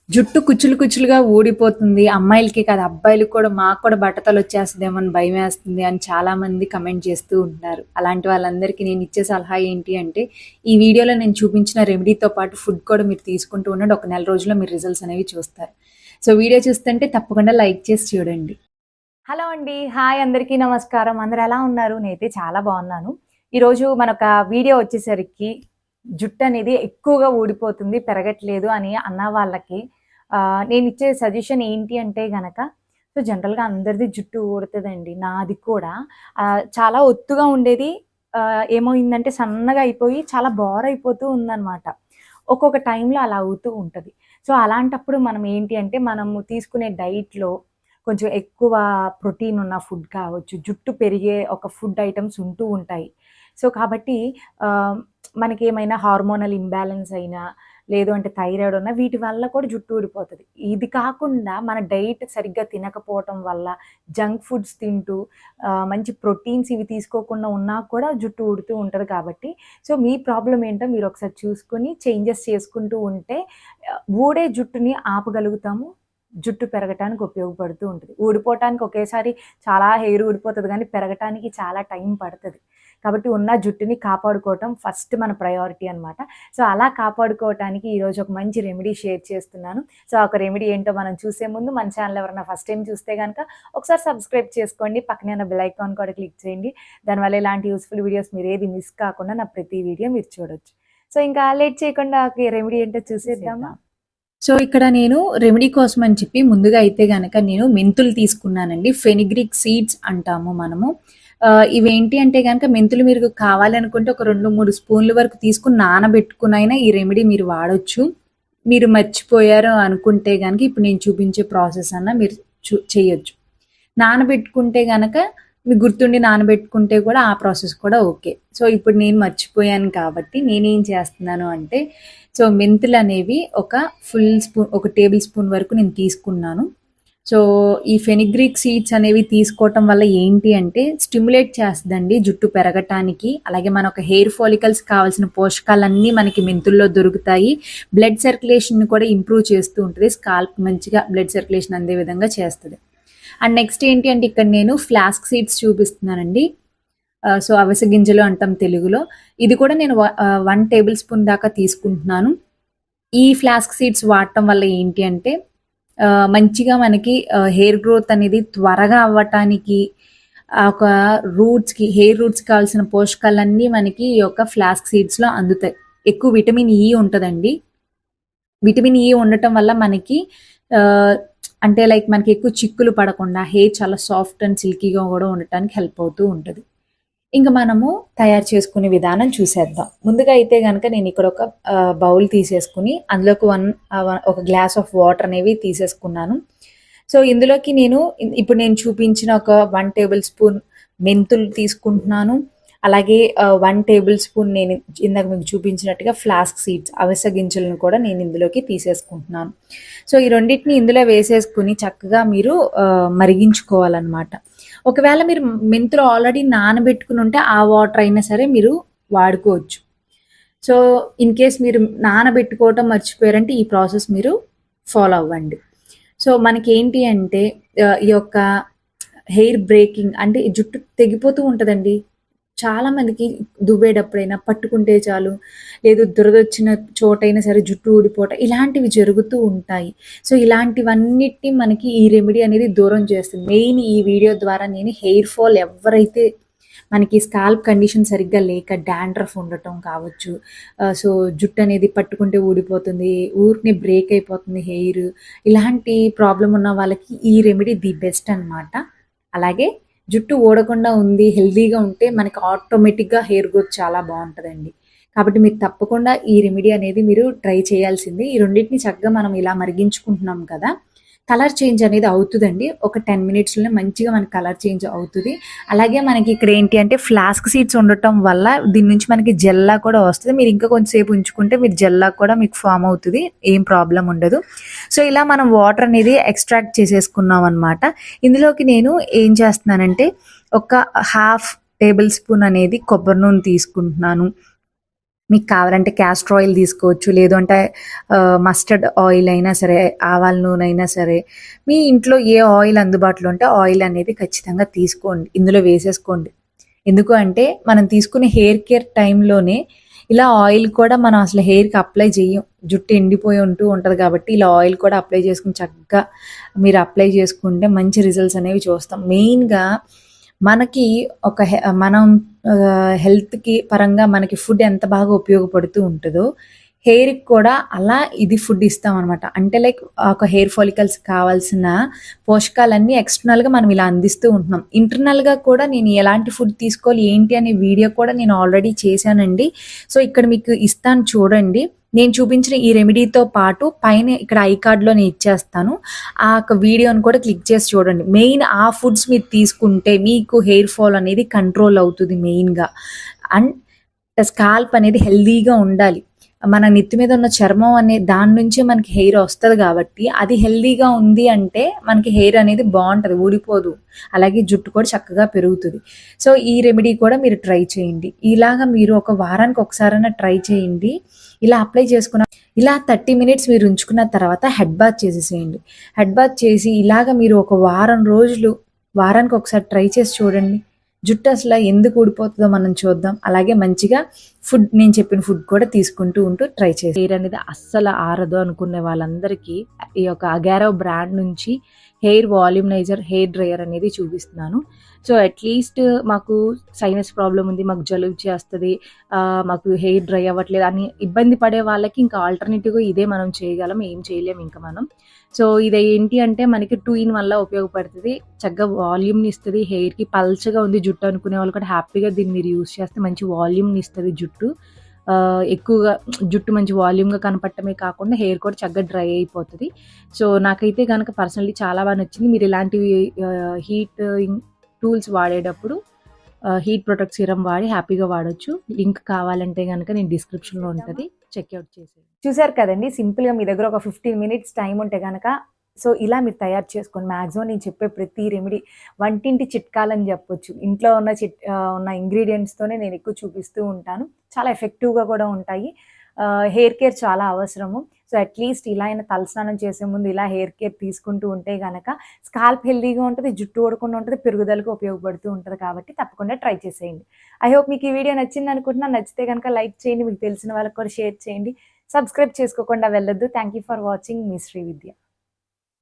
జుట్టు కుచ్చులు కుచ్చులుగా ఊడిపోతుంది. అమ్మాయిలకే కాదు అబ్బాయిలకి కూడా మాకు కూడా బట్టతలొచ్చేస్తదేమో అని భయమేస్తుంది అని చాలామంది కమెంట్ చేస్తూ ఉంటారు. అలాంటి వాళ్ళందరికీ నేనిచ్చే సలహా ఏంటి అంటే, ఈ వీడియోలో నేను చూపించిన రెమెడీతో పాటు ఫుడ్ కూడా మీరు తీసుకుంటూ ఉండండి. ఒక నెల రోజుల్లో మీరు రిజల్ట్స్ అనేవి చూస్తారు. సో వీడియో చూస్తుంటే తప్పకుండా లైక్ చేసి చూడండి. హలో అండి. హాయ్ అందరికీ నమస్కారం. అందరూ ఎలా ఉన్నారు? నేనైతే చాలా బాగున్నాను. ఈరోజు మనొక వీడియో వచ్చేసరికి జుట్టనేది ఎక్కువగా ఊడిపోతుంది, పెరగట్లేదు అని అన్న వాళ్ళకి నేనిచ్చే సజెషన్ ఏంటి అంటే గనక, సో జనరల్‌గా అందరిది జుట్టు ఊడతదండి. నాది కూడా చాలా ఒత్తుగా ఉండేది ఏమైందంటే సన్నగా అయిపోయి చాలా బోరయిపోతూ ఉందనమాట. ఒక్కొక్క టైంలో అలా అవుతూ ఉంటది. సో అలాంటప్పుడు మనం ఏంటి అంటే, మనము తీసుకునే డైట్‌లో కొంచెం ఎక్కువ ప్రోటీన్ ఉన్న ఫుడ్ కావచ్చు, జుట్టు పెరిగే ఒక ఫుడ్ ఐటెమ్స్ ఉంటూ ఉంటాయి. సో కాబట్టి ఆహ్, మనకేమైనా హార్మోనల్ ఇంబాలెన్స్ అయినా, లేదు అంటే థైరాయిడ్ ఉన్నా వీటి వల్ల కూడా జుట్టు ఊడిపోతది. ఇది కాకుండా మన డైట్ సరిగ్గా తినకపోవటం వల్ల, జంక్ ఫుడ్స్ తింటూ మంచి ప్రోటీన్స్ ఇవి తీసుకోకుండా ఉన్నా కూడా జుట్టు ఊడుతూ ఉంటది కాబట్టి, సో మీ ప్రాబ్లమ్ ఏంటో మీరొకసారి చూసుకొని చేంజెస్ చేసుకుంటూ ఉంటే ఊడే జుట్టుని ఆపగలుగుతాము. జుట్టు పెరగటానికి ఉపయోగపడుతూ ఉంటది. ఊడిపోవటానికి ఒకేసారి చాలా హెయిర్ ఊడిపోతది గానీ, పెరగటానికి చాలా టైం పడతది. కాబట్టి ఉన్న జుట్టుని కాపాడుకోవటం ఫస్ట్ మన ప్రయారిటీ అనమాట. సో, అలా కాపాడుకోవటానికి ఈరోజు ఒక మంచి రెమెడీ షేర్ చేస్తున్నాను. సో, ఆ ఒక రెమెడీ ఏంటో మనం చూసే ముందు మన ఛానల్ ఎవరైనా ఫస్ట్ టైమ్ చూస్తే గనక ఒకసారి సబ్స్క్రైబ్ చేసుకోండి. పక్కనే ఉన్న బెల్ ఐకాన్ కూడా క్లిక్ చేయండి. దానివల్ల ఇలాంటి యూజ్‌ఫుల్ వీడియోస్ మీరేది మిస్ కాకుండా నా ప్రతి వీడియో మీరు చూడొచ్చు. సో, ఇంకా లేట్ చేయకుండా ఆ రెమెడీ ఏంటో చూసేద్దామా? సో, ఇక్కడ నేను రెమెడీ కోసం అని చెప్పి ముందుగా అయితే గనక నేను మెంతులు తీసుకున్నానండి. ఫెనిగ్రిక్ సీడ్స్ అంటాము మనము. ఇవేంటి అంటే గనక మెంతులు మీరు కావాలనుకుంటే ఒక 2, 3 స్పూన్ల వరకు తీసుకొని నానబెట్టుకొనైనా ఈ రెమెడీ మీరు వాడొచ్చు. మీరు మర్చిపోయారు అనుకుంటే గనక ఇప్పుడు నేను చూపించే ప్రాసెస్ అన్నా మీరు చేయొచ్చు. నానబెట్టుకుంటే గనక మీకు గుర్తుండి నానబెట్టుకుంటే కూడా ఆ ప్రాసెస్ కూడా ఓకే. సో, ఇప్పుడు నేను మర్చిపోయాను కాబట్టి నేనేం చేస్తున్నాను అంటే, సో మెంతులనేవి ఒక టేబుల్ స్పూన్ వరకు నేను తీసుకున్నాను. సో, ఈ ఫెనిగ్రిక్ సీడ్స్ అనేవి తీసుకోవటం వల్ల ఏంటి అంటే స్టిమ్యులేట్ చేస్తదండి జుట్టు పెరగటానికి. అలాగే మనకు హెయిర్ ఫాలికల్స్ కావాల్సిన పోషకాలన్నీ మనకి మెంతుల్లో దొరుకుతాయి. బ్లడ్ సర్క్యులేషన్‌ని కూడా ఇంప్రూవ్ చేస్తూ ఉంటది. స్కాల్ప్ మంచిగా బ్లడ్ సర్క్యులేషన్ అందే విధంగా చేస్తది. అండ్ నెక్స్ట్ ఏంటి అంటే ఇక్కడ నేను ఫ్లాస్క్ సీడ్స్ చూపిస్తున్నానండి. సో, అవిసె గింజలు అంటాం తెలుగులో. ఇది కూడా నేను 1 టేబుల్ స్పూన్ దాకా తీసుకుంటున్నాను. ఈ ఫ్లాస్క్ సీడ్స్ వాడటం వల్ల ఏంటి అంటే మంచిగా మనకి హెయిర్ గ్రోత్ అనేది త్వరగా అవ్వటానికి ఒక హెయిర్ రూట్స్‌కి కావాల్సిన పోషకాలన్నీ మనకి ఈ యొక్క ఫ్లాస్క్ సీడ్స్‌లో అందుతాయి. ఎక్కువ విటమిన్ ఇ ఉంటదండి. విటమిన్ ఇ ఉండటం వల్ల మనకి ఆహ్, అంటే లైక్ మనకి ఎక్కువ చిక్కులు పడకుండా హెయిర్ చాలా సాఫ్ట్ అండ్ సిల్కీగా కూడా ఉండటానికి హెల్ప్ అవుతూ ఉంటది. ఇంక మనము తయారు చేసుకునే విధానం చూసేద్దాం. ముందుగా అయితే గనక నేను ఇక్కడ ఒక బౌల్ తీసేసుకొని అందులోకి ఒక గ్లాస్ ఆఫ్ వాటర్ అనేవి తీసేసుకున్నాను. సో, ఇందులోకి ఇప్పుడు నేను చూపించిన ఒక 1 టేబుల్ స్పూన్ మెంతులు తీసుకుంటున్నాను. అలాగే 1 టేబుల్ స్పూన్ నేను ఇందాక మీకు చూపించినట్టుగా ఫ్లాస్క్ సీడ్స్ అవిసె గింజలను కూడా నేను ఇందులోకి తీసేసుకుంటున్నాను. సో, ఈ రెండిటిని ఇందులో వేసేసుకొని చక్కగా మీరు మరిగించుకోవాలనమాట. ఒకవేళ మీరు మెంతులు ఆల్రెడీ నానబెట్టుకుని ఉంటే ఆ వాటర్ అయినా సరే మీరు వాడుకోవచ్చు. సో, ఇన్ కేస్ మీరు నానబెట్టుకోవటం మర్చిపోయారంటే ఈ ప్రాసెస్ మీరు ఫాలో అవ్వండి. సో, మనకేంటి అంటే ఈ యొక్క హెయిర్ బ్రేకింగ్ అంటే జుట్టు తెగిపోతూ ఉంటదండి. చాలా మందికి దువ్వేటప్పుడైనా పట్టుకుంటే చాలు, లేదు దురదొచ్చిన చోటైనా సరే జుట్టు ఊడిపోవటం ఇలాంటివి జరుగుతూ ఉంటాయి. సో, ఇలాంటివన్నిటిని మనకి ఈ రెమెడీ అనేది దూరం చేస్తుంది. మెయిన్ ఈ వీడియో ద్వారా నేను హెయిర్ ఫాల్ ఎవరైతే మనకి స్కాల్ప్ కండిషన్ సరిగ్గా లేక డాండ్రఫ్ ఉండటం కావచ్చు, సో జుట్టు అనేది పట్టుకుంటే ఊడిపోతుంది, ఊరికనే బ్రేక్ అయిపోతుంది హెయిర్, ఇలాంటి ప్రాబ్లమ్ ఉన్న వాళ్ళకి ఈ రెమెడీ ది బెస్ట్ అనమాట. అలాగే జుట్టు ఊడకుండా ఉంది, హెల్తీగా ఉంటే మనకి ఆటోమేటిక్‌గా హెయిర్ గ్రోత్ చాలా బావుంటదండి. కాబట్టి మీరు తప్పకుండా ఈ రెమెడీ అనేది మీరు ట్రై చేయాల్సిందే. ఈ రెండిటిని చక్కగా మనం ఇలా మరిగించుకుంటున్నాం కదా! కలర్ చేంజ్ అనేది అవుతదండి. ఒక 10 మినిట్స్‌లోనే మంచిగా మనకి కలర్ చేంజ్ అవుతది. అలాగే మనకి ఇక్కడ ఏంటి అంటే ఫ్లాస్క్ సీడ్స్ ఉండటం వల్ల దీని నుంచి మనకి జెల్లా కూడా వస్తది. మీరు ఇంకా కొంచెం సేపు ఉంచుకుంటే మీరు జెల్లా కూడా మీకు ఫార్మ్ అవుతది. ఏం ప్రాబ్లమ్ ఉండదు. సో, ఇలా మనం వాటర్ అనేది ఎక్స్ట్రాక్ట్ చేసేసుకున్నాం అనమాట. ఇందులోకి నేను ఏం చేస్తున్నానంటే ఒక హాఫ్ టేబుల్ స్పూన్ అనేది కొబ్బరి నూనె తీసుకుంటున్నాను. మీకు కావాలంటే క్యాస్టర్ ఆయిల్ తీసుకోవచ్చు. లేదు అంటే మస్టర్డ్ ఆయిల్ అయినా సరే, ఆవాల నూనె అయినా సరే, మీ ఇంట్లో ఏ ఆయిల్ అందుబాటులో ఉంటే ఆయిల్ అనేది ఖచ్చితంగా తీసుకోండి. ఇందులో వేసేసుకోండి. ఎందుకు అంటే మనం తీసుకునే హెయిర్ కేర్ టైంలోనే ఇలా ఆయిల్ కూడా మనం అసలు హెయిర్‌కి అప్లై చెయ్యం. జుట్టు ఎండిపోయి ఉంటది కాబట్టి ఇలా ఆయిల్ కూడా అప్లై చేసుకొని చక్కగా మీరు అప్లై చేసుకుంటే మంచి రిజల్ట్స్ అనేవి చూస్తాం. మెయిన్‌గా మనకి ఒక మనం హెల్త్‌కి పరంగా మనకి ఫుడ్ ఎంత బాగా ఉపయోగపడుతూ ఉంటదో, హెయిర్‌కి కూడా అలా ఇది ఫుడ్ ఇస్తామనమాట. అంటే లైక్ ఒక హెయిర్ ఫాలికల్స్ కావాల్సిన పోషకాలన్నీ ఎక్స్టర్నల్‌గా మనం ఇలా అందిస్తూ ఉంటున్నాం. ఇంటర్నల్‌గా కూడా నేను ఎలాంటి ఫుడ్ తీసుకోవాలి, ఏంటి అనే వీడియో కూడా నేను ఆల్రెడీ చేశానండి. సో, ఇక్కడ మీకు ఇస్తాను చూడండి. నేను చూపించిన ఈ రెమెడీతో పాటు పైన ఇక్కడ ఐ కార్డ్‌లో నేను ఇచ్చేస్తాను. ఆ యొక్క వీడియోని కూడా క్లిక్ చేసి చూడండి. మెయిన్ ఆ ఫుడ్స్ మీరు తీసుకుంటే మీకు హెయిర్ ఫాల్ అనేది కంట్రోల్ అవుతుంది మెయిన్‌గా. అండ్ స్కాల్ప్ అనేది హెల్తీగా ఉండాలి. మన నెత్తి మీద ఉన్న చర్మం అనే దాని నుంచే మనకి హెయిర్ వస్తది కాబట్టి, అది హెల్తీగా ఉంది అంటే మనకి హెయిర్ అనేది బావుంటది. ఊడిపోదు. అలాగే జుట్టు కూడా చక్కగా పెరుగుతది. సో, ఈ రెమెడీ కూడా మీరు ట్రై చేయండి. ఇలాగ మీరు ఒక వారానికి ఒకసారైనా ట్రై చేయండి. ఇలా అప్లై చేసుకున్న ఇలా 30 మినిట్స్ మీరు ఉంచుకున్న తర్వాత హెడ్ బాత్ చేసేసేయండి. హెడ్ బాత్ చేసి ఇలాగ మీరు ఒక వారం రోజులు వారానికి ఒకసారి ట్రై చేసి చూడండి. జుట్టు అసల ఎందుకు ఊడిపోతుందో మనం చూద్దాం. అలాగే మంచిగా ఫుడ్ నేను చెప్పిన ఫుడ్ కూడా తీసుకుంటూ ట్రై చేసి హెయిర్ అనేది అస్సలు ఆరదు అనుకునే వాళ్ళందరికీ ఈ యొక్క అగారో బ్రాండ్ నుంచి హెయిర్ వాల్యూమైజర్ హెయిర్ డ్రైయర్ అనేది చూపిస్తున్నాను. సో అట్లీస్ట్ మాకు సైనస్ ప్రాబ్లం ఉంది, మాకు జలుబు చేస్తుంది, మాకు హెయిర్ డ్రై అవ్వట్లేదు అని ఇబ్బంది పడే వాళ్ళకి ఇంకా ఆల్టర్నేటివ్గా ఇదే మనం చేయగలం, ఏం చేయలేము ఇంకా మనం. సో ఇది ఏంటి అంటే మనకి 2 in 1లా ఉపయోగపడుతుంది. చక్కగా వాల్యూమ్ని ఇస్తుంది, హెయిర్కి పల్చగా ఉంది జుట్టు అనుకునే వాళ్ళు కూడా హ్యాపీగా దీన్ని మీరు యూస్ చేస్తే మంచి వాల్యూమ్ని ఇస్తుంది జుట్టు. ఎక్కువగా జుట్టు మంచి వాల్యూమ్గా కనపడటమే కాకుండా హెయిర్ కూడా చక్కగా డ్రై అయిపోతుంది. సో నాకైతే కనుక పర్సనల్లీ చాలా బాగా నచ్చింది. మీరు ఇలాంటివి హీట్ టూల్స్ వాడేటప్పుడు హీట్ ప్రొటెక్ట్ సీరం వాడి హ్యాపీగా వాడొచ్చు. లింక్ కావాలంటే కనుక నేను డిస్క్రిప్షన్లో ఉంటుంది, చెక్అవుట్ చేసేయండి. చూసారు కదండి, సింపుల్గా మీ దగ్గర ఒక 15 మినిట్స్ టైం ఉంటే కనుక సో ఇలా మీరు తయారు చేసుకోండి. మ్యాక్సిమం నేను చెప్పే ప్రతి రెమెడీ వంటింటి చిట్కాలని చెప్పొచ్చు. ఇంట్లో ఉన్న ఉన్న ఇంగ్రీడియంట్స్తోనే నేను ఎక్కువ చూపిస్తూ ఉంటాను. చాలా ఎఫెక్టివ్గా కూడా ఉంటాయి. హెయిర్ కేర్ చాలా అవసరము. సో అట్లీస్ట్ ఇలా అయినా తలస్నానం చేసే ముందు ఇలా హెయిర్ కేర్ తీసుకుంటూ ఉంటే గనక స్కాల్ప్ హెల్తీగా ఉంటుంది, జుట్టు ఊడకుండా ఉంటుంది, పెరుగుదలకు ఉపయోగపడుతూ ఉంటుంది. కాబట్టి తప్పకుండా ట్రై చేసేయండి. ఐ హోప్ మీకు ఈ వీడియో నచ్చింది అనుకుంటున్నాను. నచ్చితే కనుక లైక్ చేయండి, మీకు తెలిసిన వాళ్ళకి కూడా షేర్ చేయండి. సబ్స్క్రైబ్ చేసుకోకుండా వెళ్ళొద్దు. Thank you for watching. మీ శ్రీ విద్య.